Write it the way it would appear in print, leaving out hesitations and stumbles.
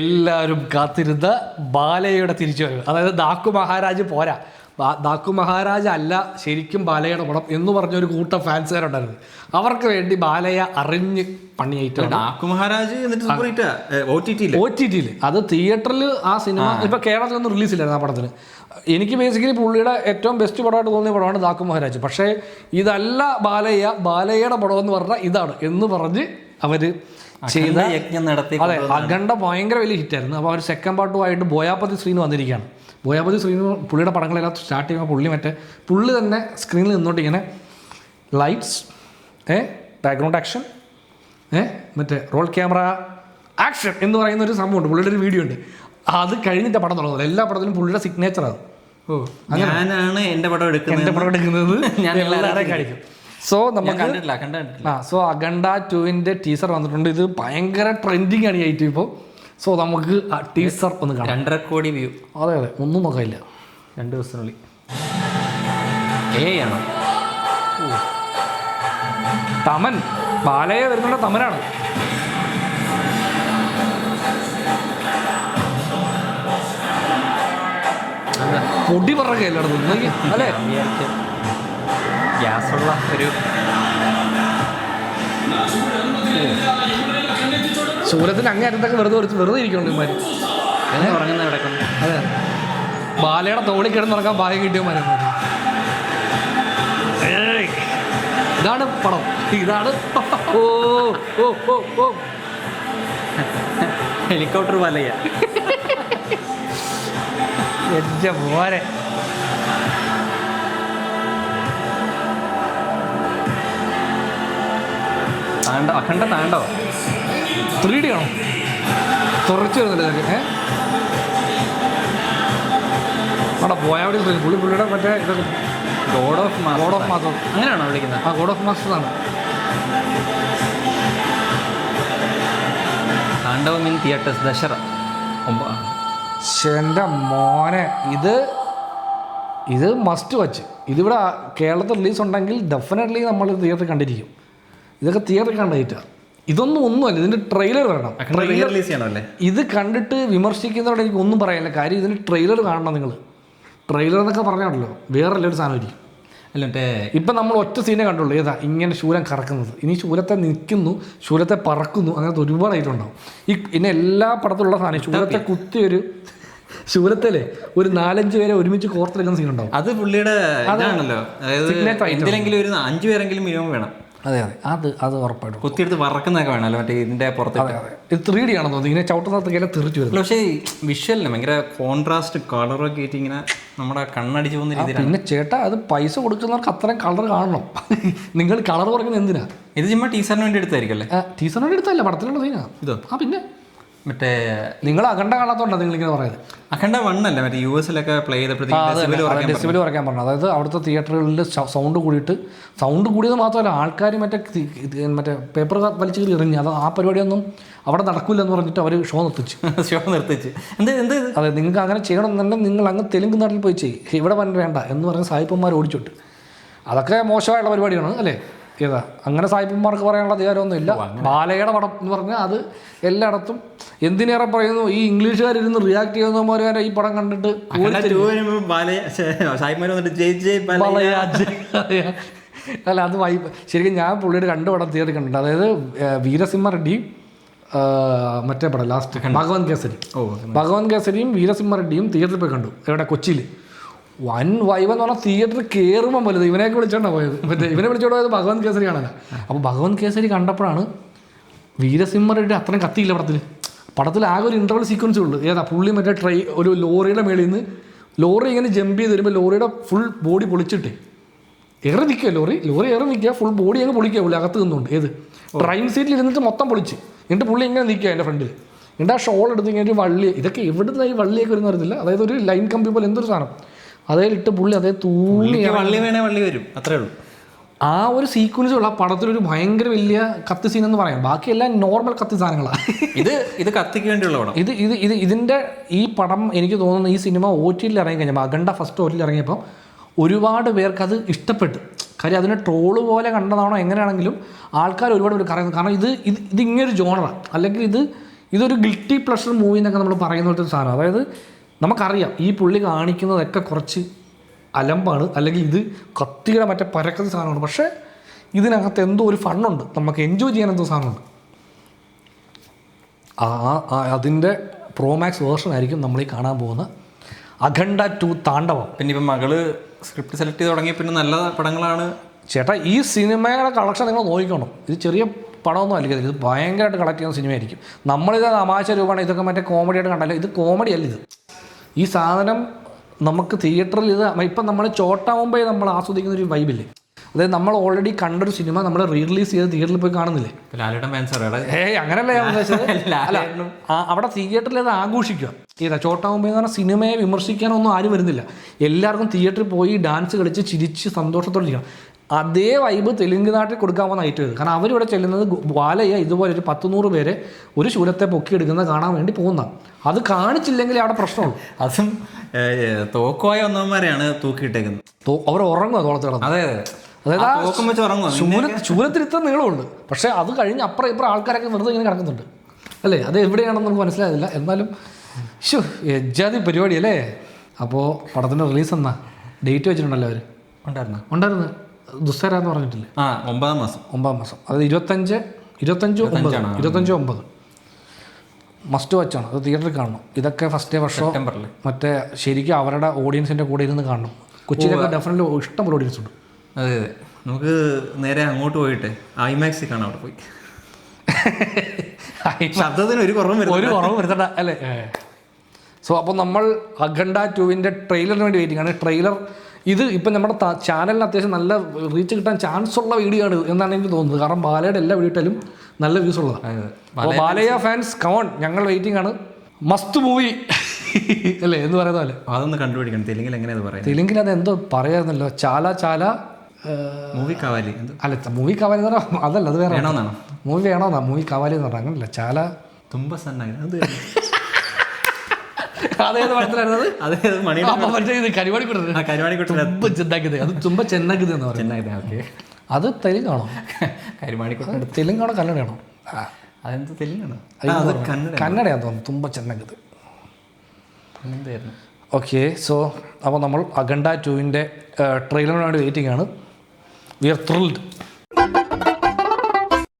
എല്ലാവരും കാത്തിരുന്ന ബാലയുടെ തിരിച്ചുവരവ്. അതായത് ദാക്കു മഹാരാജ് പോരാ, ദാക്കു മഹാരാജ് അല്ല ശരിക്കും ബാലയുടെ പടം എന്ന് പറഞ്ഞൊരു കൂട്ടം ഫാൻസുകാരുണ്ടായിരുന്നു. അവർക്ക് വേണ്ടി ബാലയ അറിഞ്ഞ് പണിയായിട്ട് ഡാക്കു മഹാരാജ് OTT-ല് അത് തിയേറ്ററിൽ ആ സിനിമ ഇപ്പൊ കേരളത്തിലൊന്നും റിലീസില്ലായിരുന്നു ആ പടത്തിന്. എനിക്ക് ബേസിക്കലി പുള്ളിയുടെ ഏറ്റവും ബെസ്റ്റ് പടമായിട്ട് തോന്നിയ പടമാണ് ദാക്കു മഹാരാജ്. പക്ഷേ ഇതല്ല ബാലയുടെ പടം എന്ന് പറഞ്ഞാൽ ഇതാണ് എന്ന് പറഞ്ഞ് അവര് ചെയ്ത യജ്ഞം നടത്തി. അതെ, അഖണ്ഡ ഭയങ്കര വലിയ ഹിറ്റായിരുന്നു. അപ്പോൾ അവർ സെക്കൻഡ് പാർട്ടുമായിട്ട് ബോയാപതി ശ്രീന് വന്നിരിക്കുകയാണ്. ബോയാപതി ശ്രീന് പുള്ളിയുടെ പടങ്ങളെല്ലാം സ്റ്റാർട്ട് ചെയ്യുമ്പോൾ പുള്ളി തന്നെ സ്ക്രീനിൽ നിന്നോട്ട് ഇങ്ങനെ ലൈറ്റ്സ്, ബാക്ക്ഗ്രൗണ്ട് ആക്ഷൻ, മറ്റേ റോൾ ക്യാമറ ആക്ഷൻ എന്ന് പറയുന്ന ഒരു സംഭവമുണ്ട്. പുള്ളിയുടെ ഒരു വീഡിയോ ഉണ്ട്. അത് കഴിഞ്ഞിട്ട് പടം തുടങ്ങുന്നത്. എല്ലാ പടത്തിലും പുള്ളിയുടെ സിഗ്നേച്ചറാണ്. ഞാനാണ് എൻ്റെ പടം എടുക്കുന്നത് ഞാൻ എല്ലാവരെയും കാണിക്കും. സോ നമുക്ക് സോ അഖണ്ഡ 2-ന്റെ ടീസർ വന്നിട്ടുണ്ട്. ഇത് ഭയങ്കര ട്രെൻഡിങ് ആണ് യൂട്യൂബ് ഇപ്പോൾ. സോ നമുക്ക് ആ ടീസർ ഒന്ന് കാണാം. 2.5 കോടി വ്യൂ. അതെ, ഒന്നും നോക്കാനില്ല. 2 ദിവസത്തിനുള്ളിൽ ആണോ? തമൻ ബാലയെ വരുന്നുണ്ട്. തമനാണ്. പൊടി പറഞ്ഞ എല്ലായിടത്തും അല്ലേ? ഗ്യാസുള്ള ഒരു സൂര്യത്തിന് അങ്ങേ അറ്റത്തൊക്കെ വെറുതെ ഇരിക്കുന്നുണ്ട് ഇമാര്. അതെ, ബാലയുടെ തോളി കിടന്നുറങ്ങാൻ ഭാഗ്യം കിട്ടിയമാരും. ഇതാണ് പടം. ഇതാണ് ഹെലികോപ്റ്റർ ബാലയ. എന്റെ മോനെ, അഖണ്ഡ താണ്ടോ 3D ആണോ? തുറച്ചു വരുന്നില്ല ഇതൊക്കെ. അവിടെ പോയാൽ പുള്ളിയുടെ മറ്റേ ഇതൊക്കെ ഗോഡ് ഓഫ് മാസ്റ്റർ അങ്ങനെയാണോ വിളിക്കുന്നത്? ആ, ഗോഡ് ഓഫ് മാസ്റ്റർ ആണ്. താണ്ഡവം ഇൻ തിയേറ്റേഴ്സ് ദശറ. എൻ്റെ മോനെ, ഇത് മസ്റ്റ് വാച്ച്. ഇതിവിടെ കേരളത്തിൽ റിലീസ് ഉണ്ടെങ്കിൽ ഡെഫിനറ്റ്ലി നമ്മൾ തിയേറ്ററിൽ കണ്ടിരിക്കും. ഇതൊക്കെ തിയേറ്ററിൽ കണ്ടിട്ടാണ്. ഒന്നുമല്ല, ഇതിൻ്റെ ട്രെയിലർ വരണം. ഇത് കണ്ടിട്ട് വിമർശിക്കുന്നതോടെ എനിക്ക് ഒന്നും പറയാനില്ല. കാര്യം ഇതിന് ട്രെയിലർ കാണണം. നിങ്ങൾ ട്രെയിലർ എന്നൊക്കെ പറഞ്ഞാണല്ലോ വേറെ ഒരു സാധനമായിരിക്കും. അല്ല, ഇപ്പം നമ്മൾ ഒറ്റ സീനെ കണ്ടുള്ളൂ. ഏതാ ഇങ്ങനെ ശൂലം കറക്കുന്നത്. ഇനി ശൂലത്തെ നിൽക്കുന്നു, ശൂലത്തെ പറക്കുന്നു, അങ്ങനത്തെ ഒരുപാട് ഐറ്റം ഉണ്ടാവും. പിന്നെ എല്ലാ പടത്തിലുള്ള സാധനം ശൂലത്തെ കുത്തിയൊരു ശൂലത്തിലെ ഒരു 4-5 പേരെ ഒരുമിച്ച് കോർത്തെടുക്കുന്ന സീൻ ഉണ്ടാവും. അത് പുള്ളിയുടെ അതാണല്ലോ. എന്തിലെങ്കിലും ഒരു 5 പേരെങ്കിലും മിനിമം വേണം. അതെ, അത് ഉറപ്പായിട്ടും കുത്തിയെടുത്ത് വറക്കുന്നൊക്കെ വേണമല്ലോ. മറ്റേ ഇതിന്റെ പുറത്ത് ഇത് 3D ആണെന്ന് തോന്നുന്നു. ഇങ്ങനെ ചവിട്ടുന്നതൊക്കെ തെറിച്ചു വരും. പക്ഷേ വിഷ്വലിന് ഭയങ്കര കോൺട്രാസ്റ്റ് കളറൊക്കെ ആയിട്ട് ഇങ്ങനെ നമ്മുടെ കണ്ണടിച്ച് പോകുന്ന രീതിയിൽ. പിന്നെ ചേട്ടാ, അത് പൈസ കൊടുക്കുന്നവർക്ക് അത്രയും കളർ കാണണം. നിങ്ങൾ കളർ കുറയ്ക്കുന്നത് എന്തിനാ? ഇത് ചുമ്മാ ടീച്ചറിന് വേണ്ടി എടുത്തായിരിക്കും അല്ലേ? ടീച്ചറിന് വേണ്ടി എടുത്തല്ല, പടത്തിലുള്ള സീനാ ഇത്. പിന്നെ മറ്റേ നിങ്ങൾ അഖണ്ഡ കാണാത്തോണ്ടാ നിങ്ങളിങ്ങനെ പറയുന്നത്. അഖണ്ഡ 1 അല്ല, മറ്റേ US-ലൊക്കെ പ്ലേ ചെയ്തപ്പോഴത്തേക്ക് ഡെസിബിൾ കുറയ്ക്കാൻ പറഞ്ഞു. അതായത് അവിടുത്തെ തിയേറ്ററുകളിൽ സൗണ്ട് കൂടിയത് മാത്രമല്ല, ആൾക്കാർ മറ്റേ പേപ്പർ വലിച്ചു കയറി എറിഞ്ഞ് അത് ആ പരിപാടിയൊന്നും അവിടെ നടക്കില്ലെന്ന് പറഞ്ഞിട്ട് അവർ ഷോ നിർത്തിച്ച്. അതെ, നിങ്ങൾക്ക് അങ്ങനെ ചെയ്യണമെന്നുണ്ടെങ്കിൽ നിങ്ങൾ അങ്ങ് തെലുങ്ക് നാട്ടിൽ പോയി ചെയ്യും, ഇവിടെ വേണ്ട എന്ന് പറഞ്ഞ സായിപ്പന്മാർ ഓടിച്ചോട്ട്. അതൊക്കെ മോശമായുള്ള പരിപാടിയാണ് അല്ലേ? ഏതാ അങ്ങനെ സായിപ്പന്മാർക്ക് പറയാനുള്ള അധികാരമൊന്നും ഇല്ല. ബാലയുടെ പടം എന്ന് പറഞ്ഞാൽ അത് എല്ലായിടത്തും എന്തിനേറെ പറയുന്നു. ഈ ഇംഗ്ലീഷുകാരിരുന്ന് റിയാക്ട് ചെയ്യുന്നവരെ ഈ പടം കണ്ടിട്ട് അല്ല, അത് ശരിക്കും ഞാൻ പുള്ളിയുടെ 2 പടം തിയേറ്ററിൽ കണ്ടിട്ടുണ്ട്. അതായത് വീരസിംഹ റെഡ്ഡിയും മറ്റേ പടം ലാസ്റ്റ് ഭഗവൻ കേസരിയും വീരസിംഹ റെഡ്ഡിയും തിയേറ്ററിൽ പോയി കണ്ടു. എവിടെ? കൊച്ചിയിൽ. വൻ വൈബ് എന്ന് പറഞ്ഞാൽ തിയേറ്ററിൽ കയറുമ്പോൾ വലുത്. ഇവനെയൊക്കെ വിളിച്ചോണ്ടാണ് പോയത്. ഇവനെ വിളിച്ചോണ്ട് പോയത് ഭഗവൻ കേസരി കാണാനാ. അപ്പോൾ ഭഗവൻ കേസരി കണ്ടപ്പോഴാണ് വീരസിംഹ റെഡ്ഡി അത്രയും കത്തിയില്ല പടത്തിൽ ആകെ ഒരു ഇൻ്റർവൽ സീക്വൻസേ ഉള്ളൂ. ഏതാ പുള്ളി മറ്റേ ഒരു ലോറിയുടെ മേളിൽ നിന്ന് ലോറി ഇങ്ങനെ ജമ്പ് ചെയ്ത് വരുമ്പോൾ ലോറിയുടെ ഫുൾ ബോഡി പൊളിച്ചിട്ട് ഏറെ നിൽക്കുക. ലോറി ഏറെ നിൽക്കുക, ഫുൾ ബോഡി അങ്ങ് പൊളിക്കുക. പുള്ളി അകത്ത് നിന്നുകൊണ്ട് ട്രെയിൻ സീറ്റിൽ ഇരുന്നിട്ട് മൊത്തം പൊളിച്ച് എന്നിട്ട് പുള്ളി ഇങ്ങനെ നിൽക്കുക എൻ്റെ ഫ്രണ്ടിൽ. എന്നിട്ട് ആ ഷോൾ എടുത്ത് ഇങ്ങനെ ഒരു വള്ളി, ഇതൊക്കെ എവിടുന്ന് ഈ വള്ളിയൊക്കെ വരുന്ന അറിയത്തില്ല. അതായത് ഒരു ലൈൻ കമ്പി പോലെ എന്തൊരു സാധനം അതേലിട്ട് പുള്ളി അതേ തൂളി വരും. അത്രേ ഉള്ളൂ. ആ ഒരു സീക്വൻസുള്ള പടത്തിലൊരു ഭയങ്കര വലിയ കത്തി സീൻ എന്ന് പറയാം. ബാക്കിയെല്ലാം നോർമൽ കത്തി സാധനങ്ങളാണ്. ഇത് കത്തിക്ക് വേണ്ടിയുള്ള പടം. ഇതിൻ്റെ ഈ പടം എനിക്ക് തോന്നുന്നു ഈ സിനിമ OTT-ൽ ഇറങ്ങി കഴിഞ്ഞപ്പോൾ, അഖണ്ഡ ഫസ്റ്റ് OTT-ൽ ഇറങ്ങിയപ്പോൾ ഒരുപാട് പേർക്ക് അത് ഇഷ്ടപ്പെട്ടു. കാര്യം അതിനെ ട്രോള് പോലെ കണ്ടതാണോ എങ്ങനെയാണെങ്കിലും ആൾക്കാർ ഒരുപാട് പേര് പറയുന്നത്. കാരണം ഇത് ഇങ്ങനൊരു ജോണറാണ്. അല്ലെങ്കിൽ ഇതൊരു ഗിൽറ്റി പ്ലഷർ മൂവി എന്നൊക്കെ നമ്മൾ പറയുന്ന പോലത്തെ ഒരു സാധനം. അതായത് നമുക്കറിയാം ഈ പുള്ളി കാണിക്കുന്നതൊക്കെ കുറച്ച് അലമ്പാണ്, അല്ലെങ്കിൽ ഇത് കത്തിയുടെ മറ്റേ പരക്കുന്ന സാധനമാണ്. പക്ഷേ ഇതിനകത്ത് എന്തോ ഒരു ഫണ്ണുണ്ട്, നമുക്ക് എൻജോയ് ചെയ്യാൻ എന്തോ സാധനമുണ്ട്. അതിൻ്റെ പ്രോമാക്സ് വേർഷൻ ആയിരിക്കും നമ്മൾ ഈ കാണാൻ പോകുന്ന അഖണ്ഡ 2 താണ്ഡവം. പിന്നെ ഇപ്പം മകള് സ്ക്രിപ്റ്റ് സെലക്ട് ചെയ്ത് തുടങ്ങിയ പിന്നെ നല്ല പടങ്ങളാണ്. ചേട്ടാ ഈ സിനിമയുടെ കളക്ഷൻ നിങ്ങൾ നോക്കിക്കണം. ഇത് ചെറിയ പടമൊന്നും അല്ല, ഇത് ഭയങ്കരമായിട്ട് കളക്ട് ചെയ്യുന്ന സിനിമയായിരിക്കും. നമ്മളിത് തമാശ രൂപമാണ്, ഇതൊക്കെ മറ്റേ കോമഡിയായിട്ട് കണ്ടല്ലോ. ഇത് കോമഡി അല്ല, ഇത് ഈ സാധനം നമുക്ക് തിയേറ്ററിൽ ഇത് ഇപ്പം നമ്മൾ ചോട്ടാവുമ്പോൾ നമ്മൾ ആസ്വദിക്കുന്ന ഒരു വൈബില്ലേ. അതായത് നമ്മൾ ഓൾറെഡി കണ്ടൊരു സിനിമ നമ്മൾ റിലീസ് ചെയ്ത് തിയേറ്ററിൽ പോയി കാണുന്നില്ലേ. അങ്ങനെയല്ല ഞാൻ ഉദ്ദേശിച്ചത്. അല്ല, അവിടെ തിയേറ്ററിൽ അത് ആഘോഷിക്കുക. ഏതാ ചോട്ടാവുമ്പോൾ എന്ന് പറഞ്ഞാൽ സിനിമയെ വിമർശിക്കാനൊന്നും ആരും വരുന്നില്ല. എല്ലാവർക്കും തിയേറ്ററിൽ പോയി ഡാൻസ് കളിച്ച് ചിരിച്ച് സന്തോഷത്തോടെ ഇരിക്കണം. അതേ വൈബ് തെലുങ്ക് നാട്ടിൽ കൊടുക്കാമെന്ന് ഐറ്റം ചെയ്ത്. കാരണം അവരിവിടെ ചെല്ലുന്നത് ബാലയ്യ ഇതുപോലെ ഒരു 100-100 പേരെ ഒരു ശൂലത്തെ പൊക്കിയെടുക്കുന്നത് കാണാൻ വേണ്ടി പോകുന്നതാണ്. അത് കാണിച്ചില്ലെങ്കിൽ അവിടെ പ്രശ്നമുള്ളൂ. അതും തോക്കുവായ ഒന്നവന്മാരെയാണ് തൂക്കിയിട്ടേക്കുന്നത്. അവർ ഉറങ്ങുക തോളത്ത് കിടന്ന്. അതായത് ശൂലത്തിൽ ഇത്ര നീളമുണ്ട്, പക്ഷേ അത് കഴിഞ്ഞ് അപ്പുറം ഇപ്പുറം ആൾക്കാരൊക്കെ വെറുതെ ഇങ്ങനെ കിടക്കുന്നുണ്ട് അല്ലേ. അത് എവിടെയാണെന്ന് നമുക്ക് മനസ്സിലായില്ല. എന്നാലും എജാതി പരിപാടി അല്ലേ. അപ്പോൾ പടത്തിൻ്റെ റിലീസ് എന്നാ ഡേറ്റ് വെച്ചിട്ടുണ്ടല്ലോ അവർ. ഉണ്ടായിരുന്നു ദുസ്സര എന്ന് പറഞ്ഞിട്ടില്ലേ. 9 മാസം. അത് 25/9 മസ്റ്റ് വാച്ചാണ്. അത് തിയേറ്ററിൽ കാണണം. ഇതൊക്കെ ഫസ്റ്റ് വർഷം മറ്റേ ശരിക്കും അവരുടെ ഓഡിയൻസിൻ്റെ കൂടെ ഇരുന്ന് കാണണം. കൊച്ചിയിലൊക്കെ ഡെഫിനറ്റ്ലി ഇഷ്ടംപോലെ ഓഡിയൻസ് ഉണ്ട്. അതെ, നമുക്ക് നേരെ അങ്ങോട്ട് പോയിട്ട് ഐമാക്സിൽ കാണാം. അവിടെ പോയി ശബ്ദത്തിന് ഒരു കുറവും വരുത്തണ്ട അല്ലേ. സോ അപ്പോൾ നമ്മൾ അഖണ്ഡ 2 ട്രെയിലറിന് വേണ്ടി വെയിറ്റിംഗ് ആണ്. ട്രെയിലർ ഇത് ഇപ്പം നമ്മുടെ ചാനലിന് അത്യാവശ്യം നല്ല റീച്ച് കിട്ടാൻ ചാൻസ് ഉള്ള വീഡിയോ ആണ് എന്നാണ് എനിക്ക് തോന്നുന്നത്. കാരണം ബാലയുടെ എല്ലാ വീഡിയോ ഇട്ടാലും നല്ല വ്യൂസ് ഉള്ളതാണ്. അപ്പോൾ ബാലയ്യ ഫാൻസ് കമോൺ, ഞങ്ങൾ വെയിറ്റിംഗ് ആണ്. മസ്റ്റ് മൂവി അല്ലേ എന്ന് പറയുന്ന പോലെ. അതൊന്ന് കണ്ടുപിടിക്കണം. തെലുങ്കിൽ എങ്ങനെയാണ് പറയുന്നത്? തെലുങ്കിൽ അത് എന്തോ പറയായിരുന്നല്ലോ, ചാല മൂവി കവാലി. അല്ല, മൂവി കവാലി എന്ന് പറഞ്ഞാൽ അതല്ല, അത് വേറെ മൂവി വേണമെന്നാ. മൂവി കവാലി എന്ന് പറഞ്ഞാൽ അങ്ങനല്ല. ചാല തുമ്പ സണ്ണ അതേത് പടത്തിലായിരുന്നത്? അത് തുമ്പ ചെന്നഗിത് എന്ന് പറയുന്നത്. അത് തെലുങ്കാണോ? തെലുങ്കാണോ കന്നഡയാണോ? അതെന്ത് തെലുങ്കാണോ? കന്നഡയാന്ന് തോന്നുന്നു. തുമ്പ ചെന്നഗിത്. ഓക്കെ, സോ അപ്പോൾ നമ്മൾ അഖണ്ഡ 2 ട്രെയിലറിന് വേണ്ടി വെയിറ്റിംഗ് ആണ്. We are thrilled.